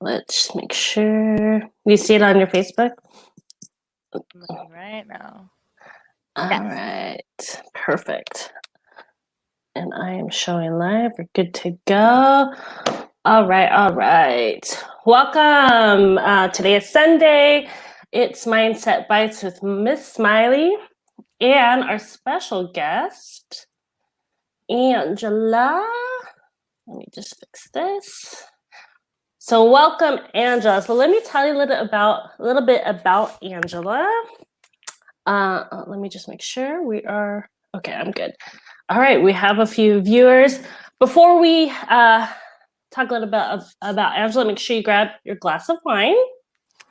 Let's make sure. You see it on your Facebook? I'm looking right now. All right. Perfect. And I am showing live. We're good to go. All right. Welcome. Today is Sunday. It's Mindset Bytes with Miss Smiley and our special guest, Angela. Let me just fix this. So welcome, Angela. So let me tell you a little bit about Angela. Let me just make sure we are okay. I'm good. All right, we have a few viewers. Before we talk a little bit about Angela, make sure you grab your glass of wine.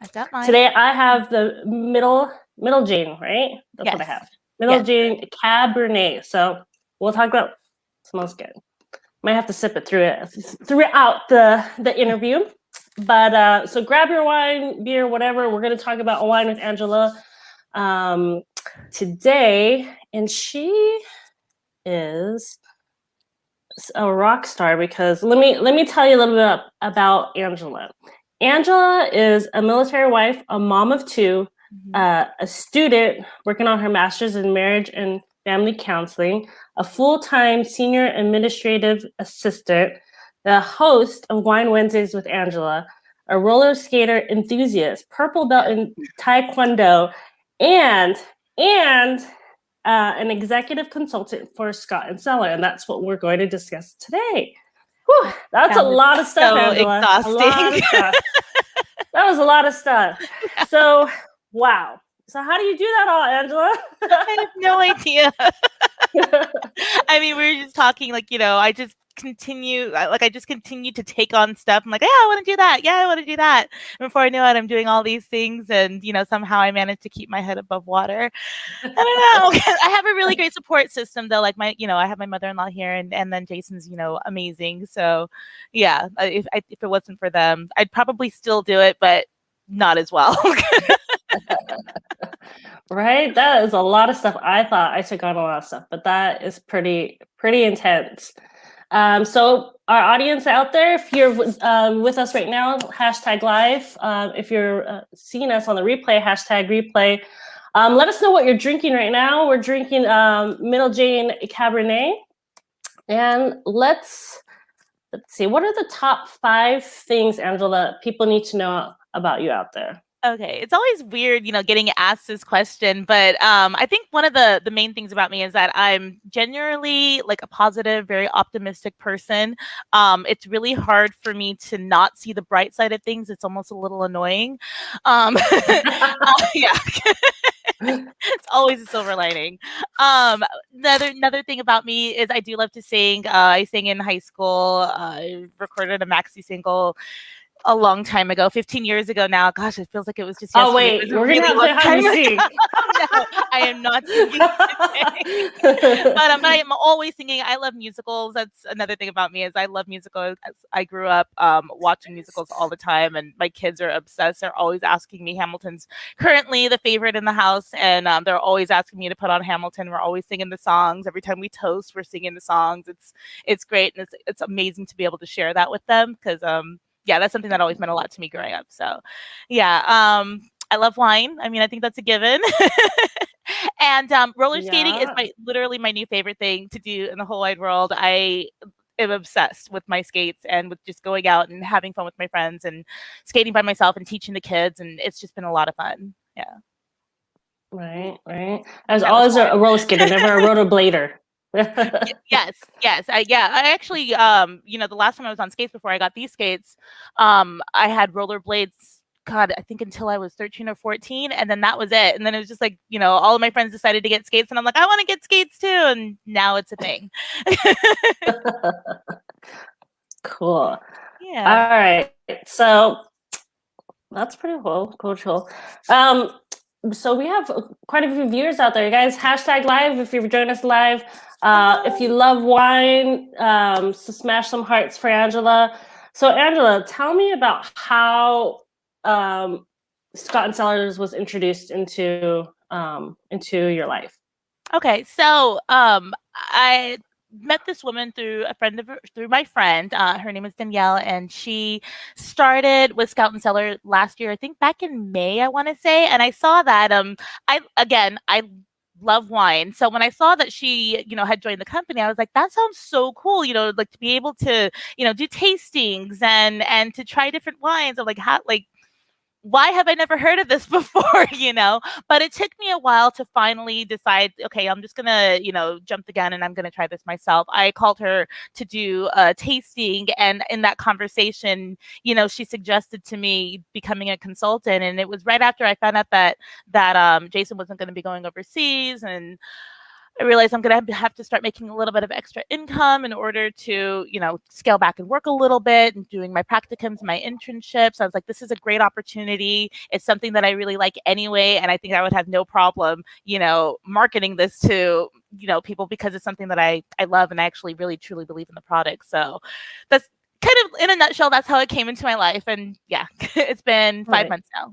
I've got mine. Today I have the middle Jane, right? That's what I have. Middle Jane Cabernet. So we'll talk about. Smells good. Might have to sip it throughout the interview. But so grab your wine, beer, whatever. We're going to talk about wine with Angela today, and she is a rock star because let me tell you a little bit about Angela. Angela is a military wife, a mom of two, a student working on her master's in marriage and family counseling, a full-time senior administrative assistant, the host of Wine Wednesdays with Angela, a roller skater enthusiast, purple belt in Taekwondo, and an executive consultant for Scott and Cellar, and that's what we're going to discuss today. Whew, that's a lot of stuff, so Angela. Exhausting. A lot of stuff. That was a lot of stuff. Yeah. So, wow. So how do you do that all, Angela? I have no idea. I mean, we were just talking, I just continue to take on stuff. I'm like, yeah, I want to do that. Yeah, I want to do that. And before I knew it, I'm doing all these things. And, somehow I managed to keep my head above water. I don't know. I have a really great support system, though. Like I have my mother-in-law here, and then Jason's, amazing. So, yeah, if it wasn't for them, I'd probably still do it, but not as well. Right? That is a lot of stuff. I thought I took on a lot of stuff, but that is pretty intense. So our audience out there, if you're with us right now, #live. If you're seeing us on the replay, #replay. Let us know what you're drinking right now. We're drinking Middle Jane Cabernet. And let's see, what are the top 5 things, Angela, people need to know about you out there? Okay, it's always weird, getting asked this question, but I think one of the main things about me is that I'm genuinely like a positive, very optimistic person. It's really hard for me to not see the bright side of things. It's almost a little annoying. Yeah. It's always a silver lining. Another thing about me is I do love to sing. I sang in high school. I recorded a maxi single a long time ago, 15 years ago now. Gosh, it feels like it was just yesterday. Oh wait, we're really gonna have to have you sing. No, I am not singing today. But I'm always singing. I love musicals. That's another thing about me is I love musicals. I grew up watching musicals all the time, and my kids are obsessed. They're always asking me. Hamilton's currently the favorite in the house, and they're always asking me to put on Hamilton. We're always singing the songs. Every time we toast, we're singing the songs. It's great, and it's amazing to be able to share that with them because yeah, that's something that always meant a lot to me growing up. So, yeah, I love wine. I mean, I think that's a given. And roller skating is literally my new favorite thing to do in the whole wide world. I am obsessed with my skates and with just going out and having fun with my friends and skating by myself and teaching the kids. And it's just been a lot of fun. Yeah. Right. I was always a roller skater, never a rollerblader. Yes. I actually, the last time I was on skates before I got these skates, I had rollerblades, God, I think until I was 13 or 14. And then that was it. And then it was just like, all of my friends decided to get skates and I'm like, I want to get skates too. And now it's a thing. Cool. Yeah. All right. So that's pretty cool. So we have quite a few viewers out there, you guys. #live if you're joining us live. If you love wine, so smash some hearts for Angela. So Angela, tell me about how Scott and Cellars was introduced into your life. Okay, so met this woman through my friend. Her name is Danielle, and she started with Scout and Cellar last year. I think back in May, I want to say. And I saw that. I love wine. So when I saw that she, had joined the company, I was like, that sounds so cool. Like to be able to, do tastings and to try different wines. I'm like, how, like, why have I never heard of this before? But it took me a while to finally decide, okay, I'm just gonna, jump the gun and I'm gonna try this myself. I called her to do a tasting, and in that conversation, she suggested to me becoming a consultant. And it was right after I found out that Jason wasn't going to be going overseas, and I realized I'm going to have to start making a little bit of extra income in order to, scale back and work a little bit and doing my practicums, my internships. I was like, this is a great opportunity. It's something that I really like anyway. And I think I would have no problem, marketing this to, people, because it's something that I love, and I actually really, truly believe in the product. So that's kind of, in a nutshell, that's how it came into my life. And yeah, it's been 5 months now.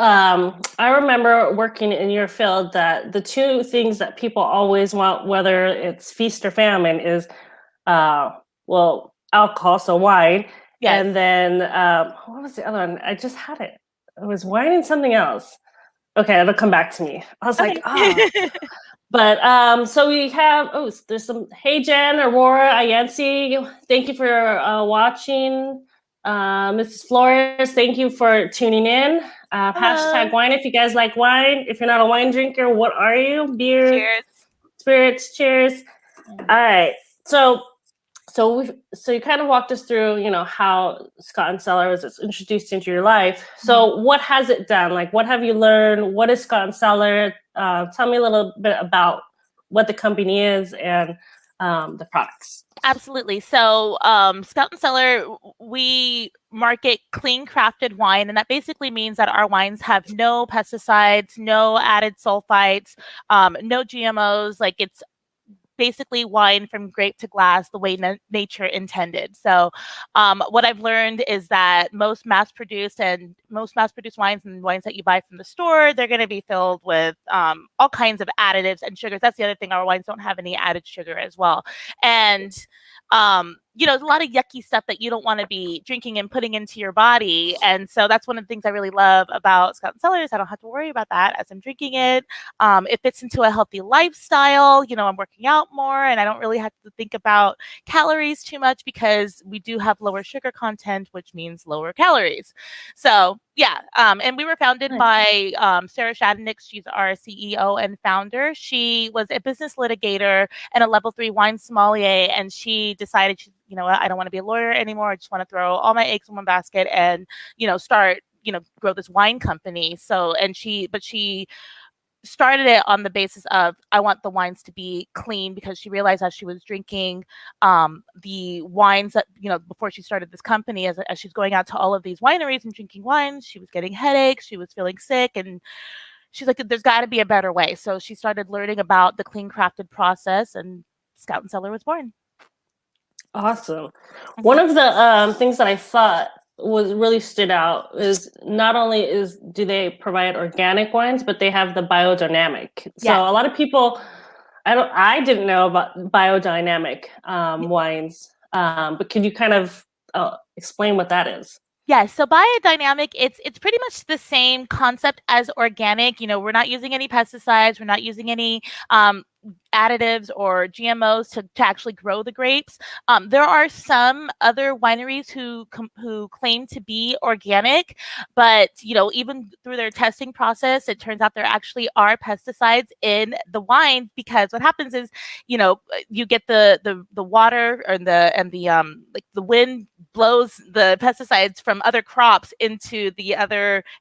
I remember working in your field that the two things that people always want, whether it's feast or famine, is alcohol, so wine. Yes. And then what was the other one? I just had it. It was wine and something else. Okay, it'll come back to me. I was like, But so we have, there's some, hey Jen, Aurora, Ayansi, thank you for watching. Mrs. Flores, thank you for tuning in. Hashtag wine if you guys like wine. If you're not a wine drinker, what are you? Beer, cheers, spirits, cheers. All right. So you kind of walked us through, how Scott and Cellar was introduced into your life. So what has it done? Like, what have you learned? What is Scott and Cellar? Tell me a little bit about what the company is and the products. Absolutely. So Scout and Cellar, we market clean crafted wine, and that basically means that our wines have no pesticides, no added sulfites, no GMOs. Like, it's basically wine from grape to glass the way nature intended. So what I've learned is that most mass-produced wines and wines that you buy from the store, they're going to be filled with all kinds of additives and sugars. That's the other thing. Our wines don't have any added sugar as well. And there's a lot of yucky stuff that you don't want to be drinking and putting into your body. And so that's one of the things I really love about Scout and Cellar is I don't have to worry about that as I'm drinking it. It fits into a healthy lifestyle. I'm working out more, and I don't really have to think about calories too much because we do have lower sugar content, which means lower calories. So yeah. And we were founded by Sarah Shadenick. She's our CEO and founder. She was a business litigator and a level 3 wine sommelier, and she decided, I don't want to be a lawyer anymore. I just want to throw all my eggs in one basket and, start, grow this wine company. So, but she started it on the basis of, I want the wines to be clean, because she realized as she was drinking the wines that, before she started this company, as she's going out to all of these wineries and drinking wines, she was getting headaches, she was feeling sick, and she's like, there's got to be a better way. So she started learning about the clean crafted process, and Scout and Cellar was born. Awesome. One of the things that I thought was really stood out is not only do they provide organic wines, but they have the biodynamic. So a lot of people, I didn't know about biodynamic wines, but can you kind of explain what that is? Yeah, so biodynamic, it's pretty much the same concept as organic. We're not using any pesticides, we're not using any additives or GMOs to actually grow the grapes. There are some other wineries who claim to be organic, but even through their testing process, it turns out there actually are pesticides in the wine, because what happens is, you get the water and the wind blows the pesticides from other crops into the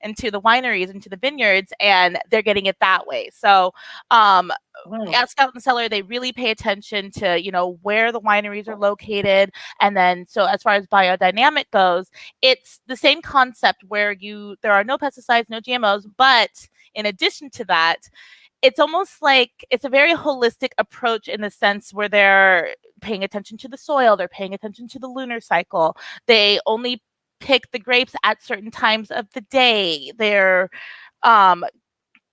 wineries, into the vineyards, and they're getting it that way. So at Scout and Cellar, they really pay attention to, where the wineries are located. And then, so as far as biodynamic goes, it's the same concept where there are no pesticides, no GMOs, but in addition to that, it's almost like it's a very holistic approach in the sense where they're paying attention to the soil, they're paying attention to the lunar cycle. They only pick the grapes at certain times of the day. They're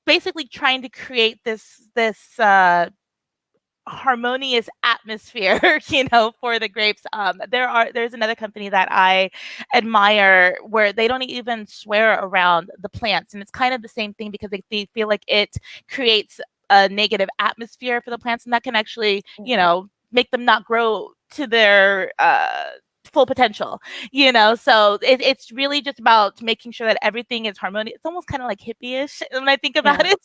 basically trying to create this harmonious atmosphere, for the grapes. There's another company that I admire where they don't even swear around the plants, and it's kind of the same thing because they feel like it creates a negative atmosphere for the plants, and that can actually, make them not grow to their full potential, so it's really just about making sure that everything is harmonious. It's almost kind of like hippie-ish when I think about it,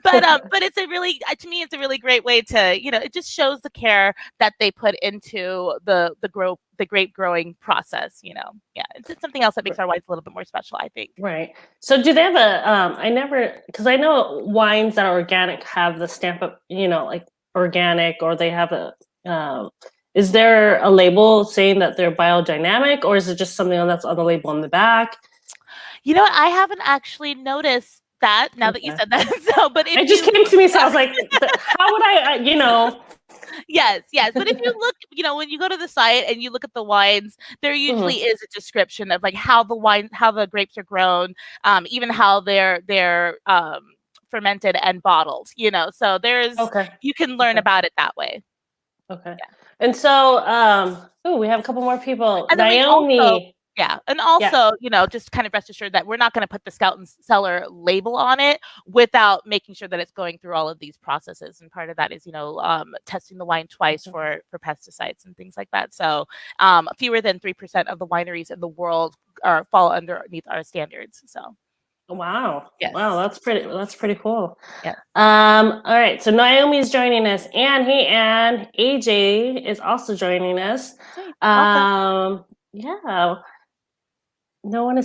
but it's a really, to me, it's a really great way to, it just shows the care that they put into the grape growing process. It's just something else that makes our wines a little bit more special, I think. Right. So do they have because I know wines that are organic have the stamp of, like organic, or they have is there a label saying that they're biodynamic, or is it just something that's on the label on the back? You know what? I haven't actually noticed that now that you said that. So, but it just came to me, so I was like, how would I, Yes. But if you look, when you go to the site and you look at the wines, there usually is a description of like how the grapes are grown, even how they're fermented and bottled. So you can learn about it that way. Okay. Yeah. And so, we have a couple more people. And Naomi. Just kind of rest assured that we're not going to put the Scout and Cellar label on it without making sure that it's going through all of these processes. And part of that is, testing the wine twice for pesticides and things like that. So fewer than 3% of the wineries in the world fall underneath our standards. So. Wow. Yes. Wow, that's pretty cool. Yeah. All right. So Naomi's joining us, and AJ is also joining us. Welcome. Yeah. No one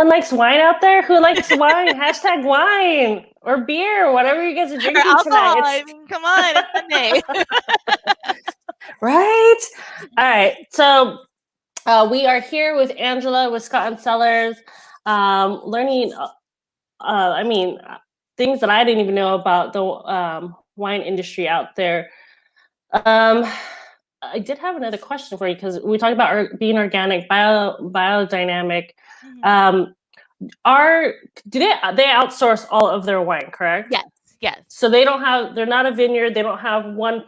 likes wine out there. Who likes wine? Hashtag wine or beer, or whatever you guys are drinking tonight. I mean, come on, it's Sunday. Right. All right. So we are here with Angela with Scott and Cellars, learning. Things that I didn't even know about the wine industry out there. I did have another question for you, because we talked about being organic, biodynamic. Mm-hmm. Do they outsource all of their wine, correct? Yes. So they're not a vineyard. They don't have one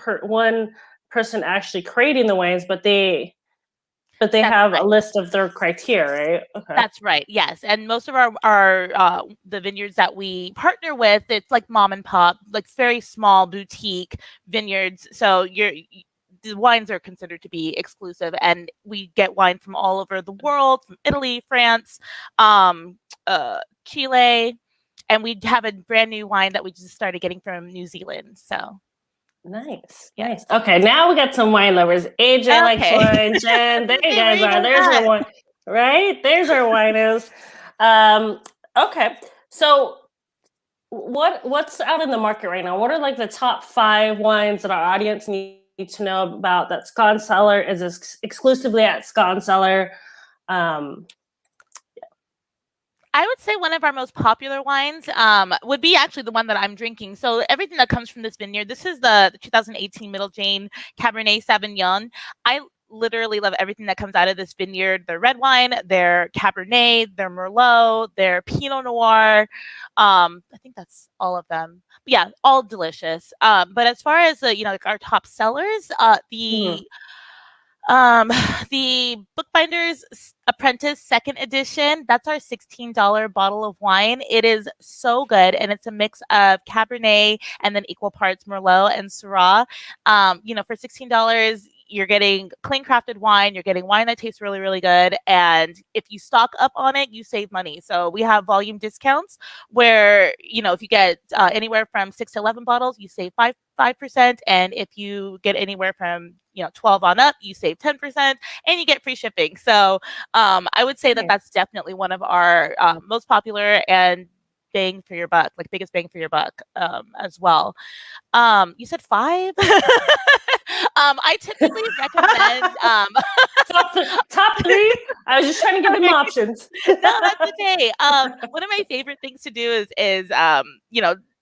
person actually creating the wines, but they have a list of their criteria, right? Okay. That's right. Yes. And most of our the vineyards that we partner with, it's like mom and pop, like very small boutique vineyards. So the wines are considered to be exclusive, and we get wine from all over the world, from Italy, France, Chile, and we have a brand new wine that we just started getting from New Zealand. So. Nice. Okay, now we got some wine lovers. AJ likes wine. Jen, there you guys are. There's our wine. Right? There's our winos. Okay. So what's out in the market right now? What are like the top 5 wines that our audience needs to know about that Scott and Cellar is exclusively at Scott and Cellar? I would say one of our most popular wines would be actually the one that I'm drinking. So everything that comes from this vineyard, this is the 2018 Middle Jane Cabernet Sauvignon. I literally love everything that comes out of this vineyard. Their red wine, their Cabernet, their Merlot, their Pinot Noir. I think that's all of them. But yeah, all delicious. But as far as like our top sellers, the Bookbinder's Apprentice Second Edition, that's our $16 bottle of wine. It is so good, and it's a mix of Cabernet and then equal parts Merlot and Syrah. For $16, you're getting clean crafted wine, you're getting wine that tastes really, really good. And if you stock up on it, you save money. So we have volume discounts where, if you get anywhere from 6 to 11 bottles, you save 5%. And if you get anywhere from 12 on up, you save 10%, and you get free shipping. So I would say that that's definitely one of our most popular and bang for your buck, like biggest bang for your buck as well. You said 5? I typically recommend top 3. I was just trying to give them options. No, that's okay. One of my favorite things to do is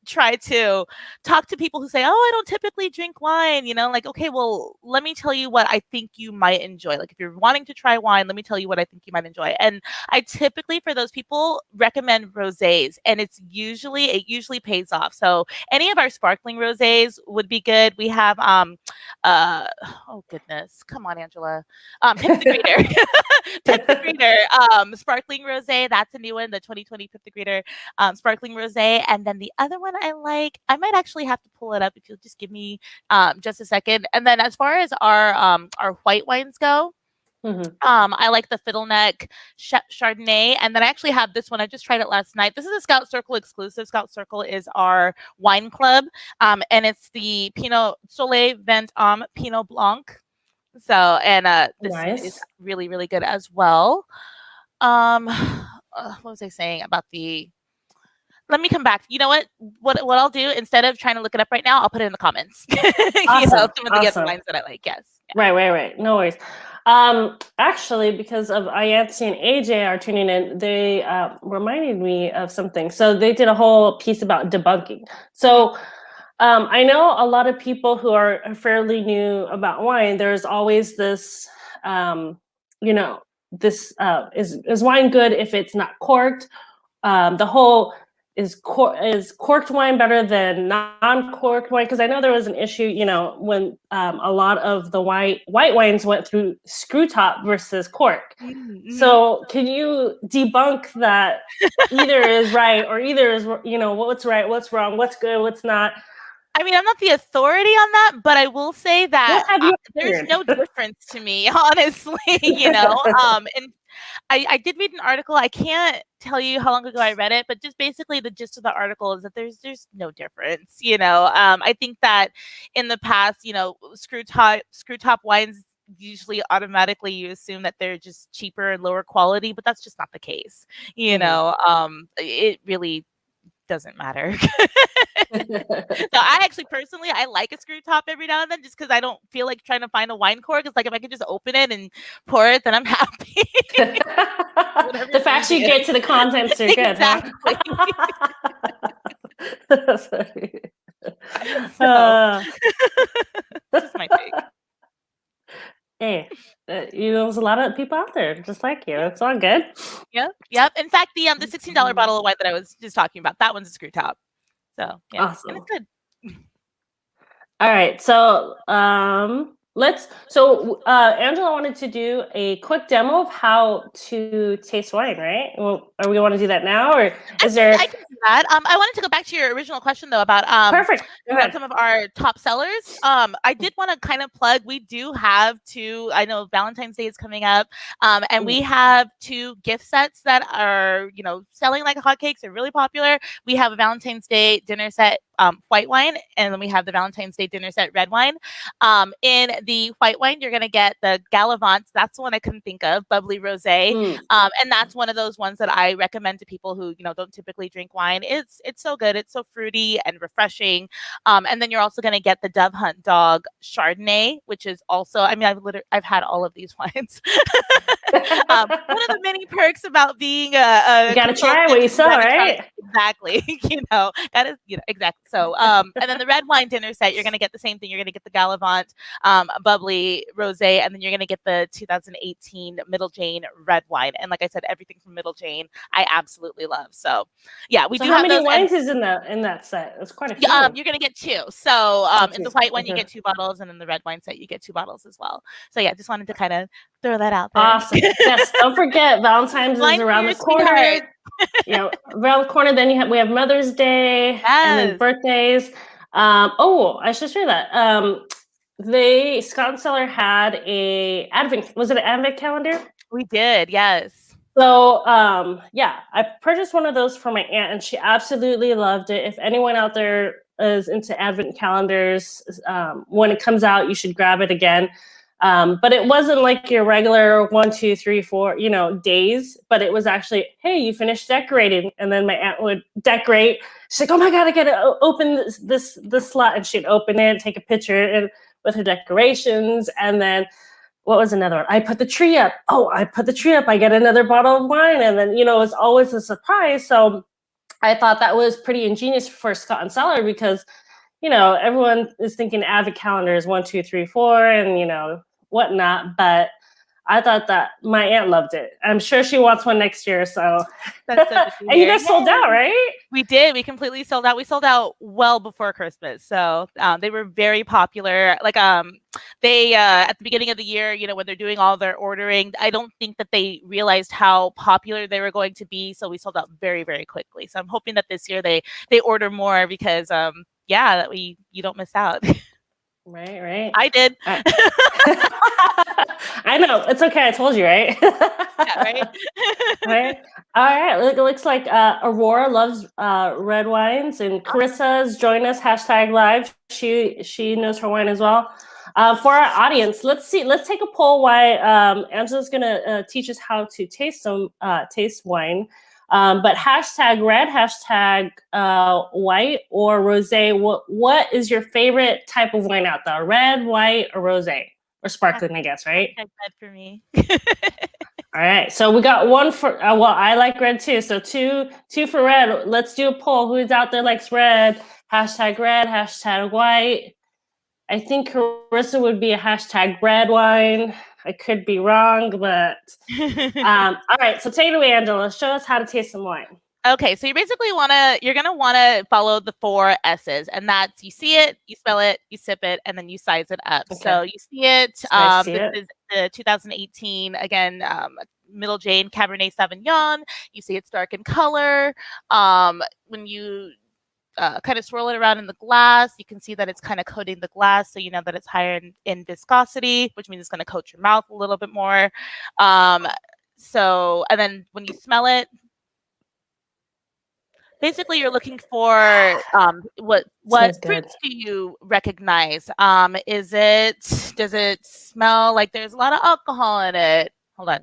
try to talk to people who say, "Oh, I don't typically drink wine," like, okay, well, let me tell you what I think you might enjoy. Like, if you're wanting to try wine, let me tell you what I think you might enjoy. And I typically, for those people, recommend rosés, and it usually pays off. So any of our sparkling rosés would be good. We have oh goodness, come on, Angela, Pip the Greeter. Pip the Greeter, sparkling rosé. That's a new one, the 2020 Pip the Greeter sparkling rosé. And then the other one I like, I might actually have to pull it up if you'll just give me just a second. And then as far as our white wines go, I like the Fiddleneck Chardonnay, and then I actually have this one. I just tried it last night. This is a Scout Circle exclusive. Scout Circle is our wine club, and it's the Pinot Soleil Vent Pinot Blanc. So, and this is really, really good as well. What was I saying about the? Let me come back. You know what? What I'll do, instead of trying to look it up right now, I'll put it in the comments. Awesome. Some of the other wines that I like. Yes. Yeah. Right. No worries. Actually, because of Ayansi and AJ are tuning in, they reminded me of something. So they did a whole piece about debunking. So I know a lot of people who are fairly new about wine. There's always this, this is wine good if it's not corked? The whole is corked wine better than non-corked wine? Because I know there was an issue, when a lot of the white wines went through screw top versus cork. Mm-hmm. So can you debunk that either is right or either is, what's right, what's wrong, what's good, what's not? I mean, I'm not the authority on that, but I will say that there's no difference to me, honestly, and I did read an article. I can't tell you how long ago I read it, but just basically the gist of the article is that there's no difference. I think that in the past, screw top wines, usually automatically you assume that they're just cheaper and lower quality, but that's just not the case. It really doesn't matter. So I actually personally, I like a screw top every now and then, just because I don't feel like trying to find a wine cork. It's like, if I could just open it and pour it, then I'm happy. The fact you get to the contents are good. Exactly. Huh? Just my take. Hey, there's a lot of people out there just like you. It's all good. Yep. In fact, the $16 bottle of wine that I was just talking about, that one's a screw top. So yeah, awesome. And it's good. All right, so Angela wanted to do a quick demo of how to taste wine, right? Well, are we want to do that now, or is there? I can do that. I wanted to go back to your original question though about perfect. some of our top sellers. I did want to kind of plug. We do have two. I know Valentine's Day is coming up, and we have two gift sets that are selling like hotcakes. They're really popular. We have a Valentine's Day dinner set. White wine, and then we have the Valentine's Day dinner set red wine. In the white wine, you're going to get the Gallivant. That's the one I couldn't think of, bubbly rosé. And that's one of those ones that I recommend to people who don't typically drink wine. It's so good. It's so fruity and refreshing. And then you're also going to get the Dove Hunt Dog Chardonnay, which is also, I mean, I've had all of these wines. One of the many perks about being you gotta try what you sell, right? Exactly. That is exactly. So, and then the red wine dinner set, you're going to get the same thing. You're going to get the Gallivant bubbly rosé, and then you're going to get the 2018 Middle Jane red wine. And like I said, everything from Middle Jane, I absolutely love. So, yeah, we do how have many those, wines is in that set? It's quite a few. You're going to get two. So, in the white one, you get 2 bottles, and in the red wine set, you get 2 bottles as well. So, yeah, just wanted to kind of throw that out there. Awesome. Yes, don't forget Valentine's is around the corner. Around the corner. Then we have Mother's Day, and then birthdays. I should share that. Scott and Cellar had a Advent. Was it an Advent calendar? We did, yes. So I purchased one of those for my aunt, and she absolutely loved it. If anyone out there is into Advent calendars, when it comes out, you should grab it again. But it wasn't like your regular 1, 2, 3, 4, days. But it was actually, hey, you finished decorating, and then my aunt would decorate. She's like, oh my god, I gotta open this slot, and she'd open it, take a picture, with her decorations, and then what was another one? I put the tree up. Oh, I put the tree up. I get another bottle of wine, and then it was always a surprise. So I thought that was pretty ingenious for Scott and Cellar because, you know, everyone is thinking Advent calendar is 1, 2, 3, 4, and you know whatnot. But I thought that my aunt loved it. I'm sure she wants one next year. So, That's so good to and you hear. guys sold out, right? We did. We completely sold out. We sold out well before Christmas, so they were very popular. Like they at the beginning of the year, you know, when they're doing all their ordering, I don't think that they realized how popular they were going to be. So we sold out very, very quickly. So I'm hoping that this year they order more because yeah, that you don't miss out. Right. I did. I know. It's okay. I told you, right? Yeah, right. Right. All right. It looks like Aurora loves red wines, and Carissa's joined us #live. She knows her wine as well. For our audience, let's see. Let's take a poll. Why Angela's gonna teach us how to taste wine. But #red, white or rosé. What is your favorite type of wine out there? Red, white, or rosé, or sparkling? I guess, right? Red for me. All right, so we got one for well, I like red too. So two for red. Let's do a poll. Who's out there likes red? #red, #white. I think Carissa would be a #red wine. I could be wrong, but all right. So take it away, Angela. Show us how to taste some wine. Okay, so you're gonna wanna follow the 4 S's, and that's you see it, you smell it, you sip it, and then you size it up. Okay. So you see it. This is the 2018 again Middle Jane Cabernet Sauvignon. You see it's dark in color. When you kind of swirl it around in the glass, you can see that it's kind of coating the glass, so you know that it's higher in viscosity, which means it's going to coat your mouth a little bit more. So, and then when you smell it, basically you're looking for what fruits do you recognize? Does it smell like there's a lot of alcohol in it? Hold on.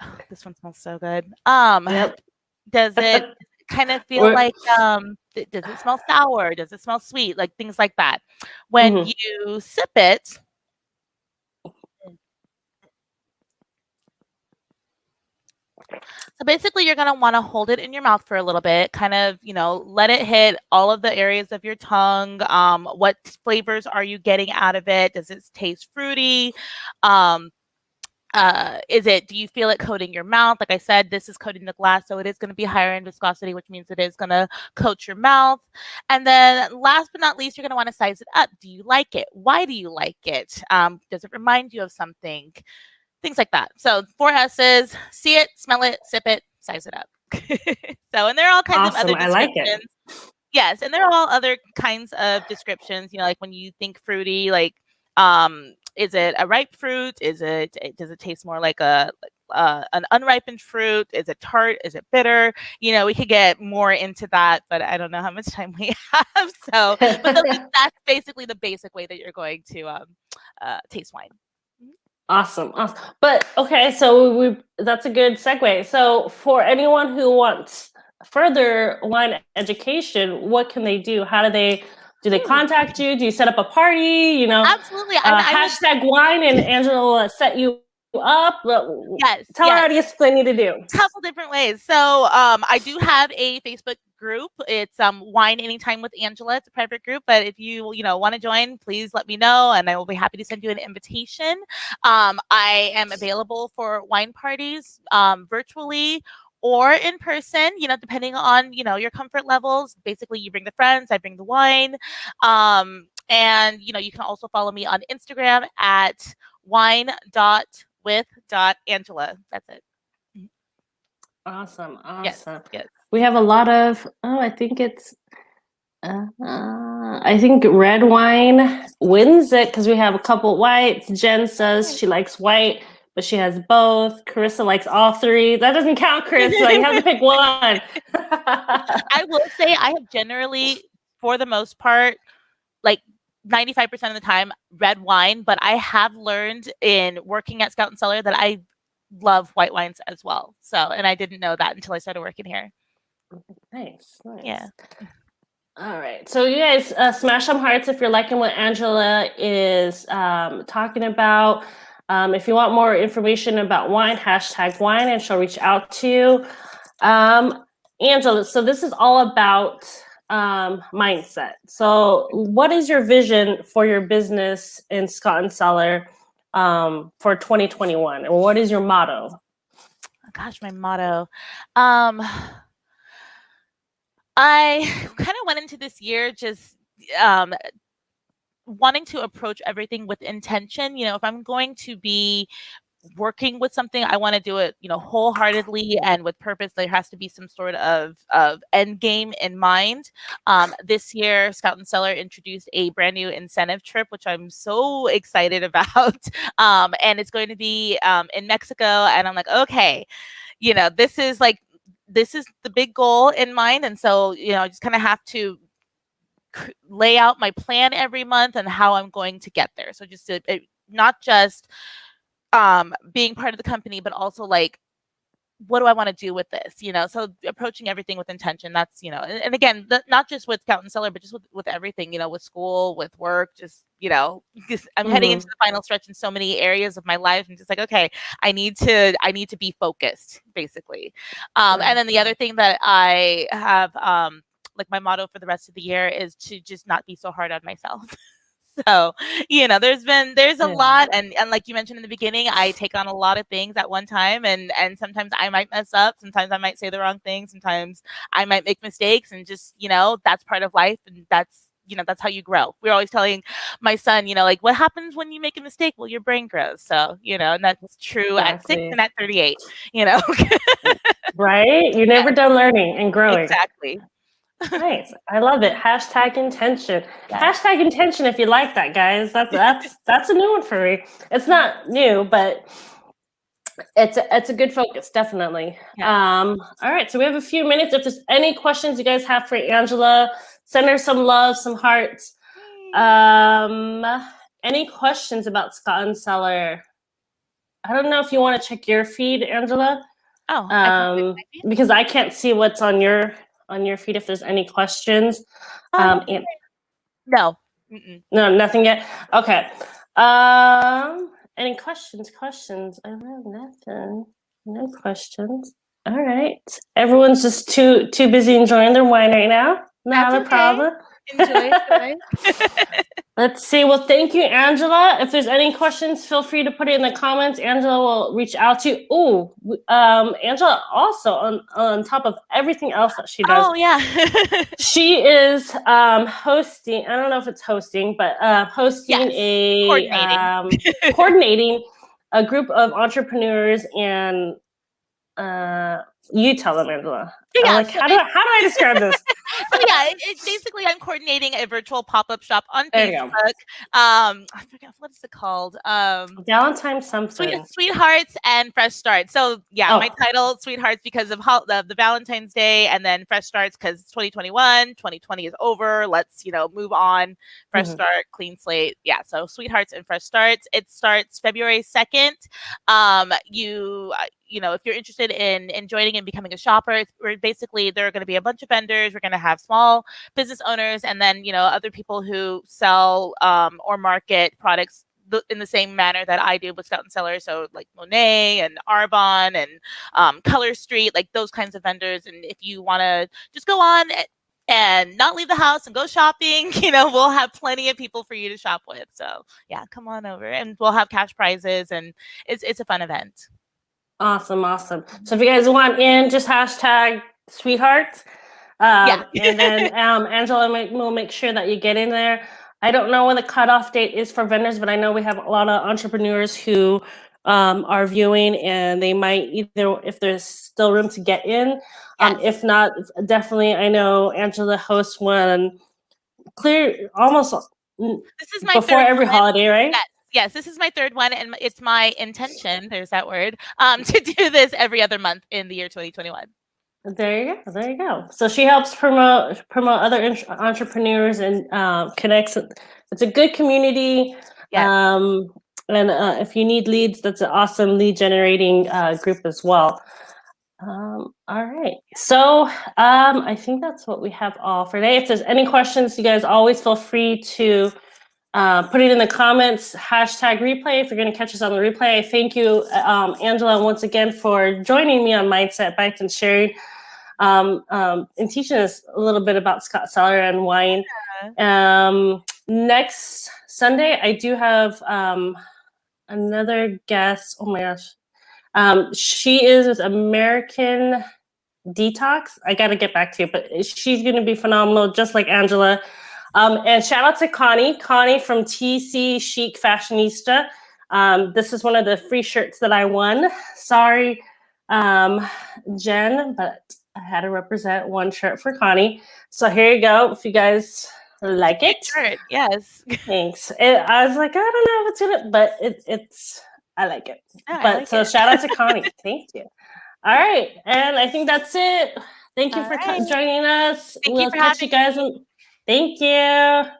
Oh, this one smells so good. Yep. Does it kind of feel like does it smell sour? Does it smell sweet? Like things like that. When you sip it, so basically you're going to want to hold it in your mouth for a little bit, kind of, you know, let it hit all of the areas of your tongue. What flavors are you getting out of it? Does it taste fruity? Do you feel it coating your mouth? Like I said, this is coating the glass, so it is going to be higher in viscosity, which means it is going to coat your mouth. And then last but not least, you're going to want to size it up. Do you like it? Why do you like it? Does it remind you of something? Things like that. So 4 S's: see it, smell it, sip it, size it up. So, and there are all kinds of other descriptions. I like it. Yes, and there are all other kinds of descriptions. You know, like when you think fruity, like is it a ripe fruit? Does it taste more like an unripened fruit? Is it tart? Is it bitter? You know, we could get more into that, but I don't know how much time we have. So, but that's basically the basic way that you're going to taste wine. Awesome. But okay, so that's a good segue. So for anyone who wants further wine education, what can they do? How do they contact you? Do you set up a party? You know, absolutely. #wine and Angela will set you up. Yes. Tell our audience what they need to do. A couple different ways. So I do have a Facebook group. It's Wine Anytime with Angela. It's a private group, but if you want to join, please let me know and I will be happy to send you an invitation. I am available for wine parties virtually or in person, depending on your comfort levels. Basically, you bring the friends, I bring the wine. And you can also follow me on Instagram at wine.with.angela. That's it. Awesome. Yes. We have a lot of I think it's I think red wine wins it because we have a couple whites. Jen says she likes white, but she has both. Carissa likes all 3. That doesn't count, Carissa. You have to pick one. I will say I have generally, for the most part, like 95% of the time, red wine, but I have learned in working at Scout and Cellar that I love white wines as well. So, and I didn't know that until I started working here. Nice. Yeah. All right. So you guys smash some hearts if you're liking what Angela is talking about. If you want more information about wine, #wine, and she'll reach out to you. Angela, so this is all about mindset. So what is your vision for your business in Scott and Cellar for 2021? And what is your motto? Oh, gosh, my motto. I kind of went into this year just wanting to approach everything with intention. If I'm going to be working with something, I want to do it, wholeheartedly and with purpose. There has to be some sort of end game in mind. This year, Scout and Cellar introduced a brand new incentive trip, which I'm so excited about. And it's going to be in Mexico. And I'm like, okay, this is the big goal in mind. And so, I just kind of have to lay out my plan every month and how I'm going to get there. So just not just being part of the company, but also like, what do I want to do with this? So approaching everything with intention. That's, and again, not just with Scout and Cellar, but just with everything, with school, with work, just, I'm heading into the final stretch in so many areas of my life. I'm just like, okay, I need to be focused, basically. And then the other thing that I have, like my motto for the rest of the year is to just not be so hard on myself. So, there's a lot. And like you mentioned in the beginning, I take on a lot of things at one time, and sometimes I might mess up. Sometimes I might say the wrong thing. Sometimes I might make mistakes, and just, that's part of life. And that's how you grow. We're always telling my son, like, what happens when you make a mistake? Well, your brain grows. So, and that's true at 6 and at 38, Right? You're never done learning and growing. Exactly. Nice. I love it. #intention. Yes. #intention if you like that, guys. That's a new one for me. It's not new, but it's a good focus, definitely. All right, so we have a few minutes. If there's any questions you guys have for Angela, send her some love, some hearts. Any questions about Scott and Cellar? I don't know if you want to check your feed, Angela. Because I can't see what's on your feed if there's any questions. No. No, nothing yet. Okay. Any questions? I have nothing. No questions. All right. Everyone's just too busy enjoying their wine right now. Not a problem. Enjoy. Let's see. Well, thank you, Angela. If there's any questions, feel free to put it in the comments. Angela will reach out to you. Oh, Angela also on top of everything else that she does. Oh yeah. She is hosting. I don't know if it's hosting, but hosting coordinating a group of entrepreneurs and. You tell them, Angela. Yeah, like, how do I describe this? So yeah, it's basically I'm coordinating a virtual pop-up shop on Facebook. I forget what is it called. Valentine's something. Sweethearts and Fresh Starts. So yeah, my title Sweethearts because of the Valentine's Day, and then Fresh Starts because it's 2021. 2020 is over. Let's move on. Fresh start, clean slate. Yeah. So Sweethearts and Fresh Starts. It starts February 2nd. If you're interested in joining and becoming a shopper, basically there are going to be a bunch of vendors. We're going to have small business owners, and then other people who sell or market products in the same manner that I do with Scout and Cellar. So like Monet and Arbonne and Color Street, like those kinds of vendors. And if you want to just go on and not leave the house and go shopping, we'll have plenty of people for you to shop with. So yeah, come on over, and we'll have cash prizes, and it's a fun event. Awesome. So if you guys want in, just #sweethearts. And then Angela will make sure that you get in there. I don't know when the cutoff date is for vendors, but I know we have a lot of entrepreneurs who are viewing, and they might either, if there's still room to get in. If not, definitely, I know Angela hosts one clear almost this is my before every holiday, right? Yes, this is my third one, and it's my intention, there's that word, to do this every other month in the year 2021. There you go. So she helps promote other entrepreneurs and connects. It's a good community. And if you need leads, that's an awesome lead generating group as well. All right. So I think that's what we have all for today. If there's any questions, you guys always feel free to Put it in the comments, hashtag replay if you're going to catch us on the replay. Thank you, Angela, once again for joining me on Mindset Bytes and sharing and teaching us a little bit about Scott Cellar and wine. Next Sunday, I do have another guest. Oh my gosh. She is with American Detox. I got to get back to you, but she's going to be phenomenal, just like Angela. And shout out to Connie from TC Chic Fashionista. This is one of the free shirts that I won. Sorry, Jen, but I had to represent one shirt for Connie. So here you go. If you guys like it. Shirt, yes. Thanks. I was like, I don't know if it's gonna, but it's. I like it. Yeah, but like so it. shout out to Connie. Thank you. All right, and I think that's it. Thank you for joining us. Thank we'll you for catch you guys. Thank you.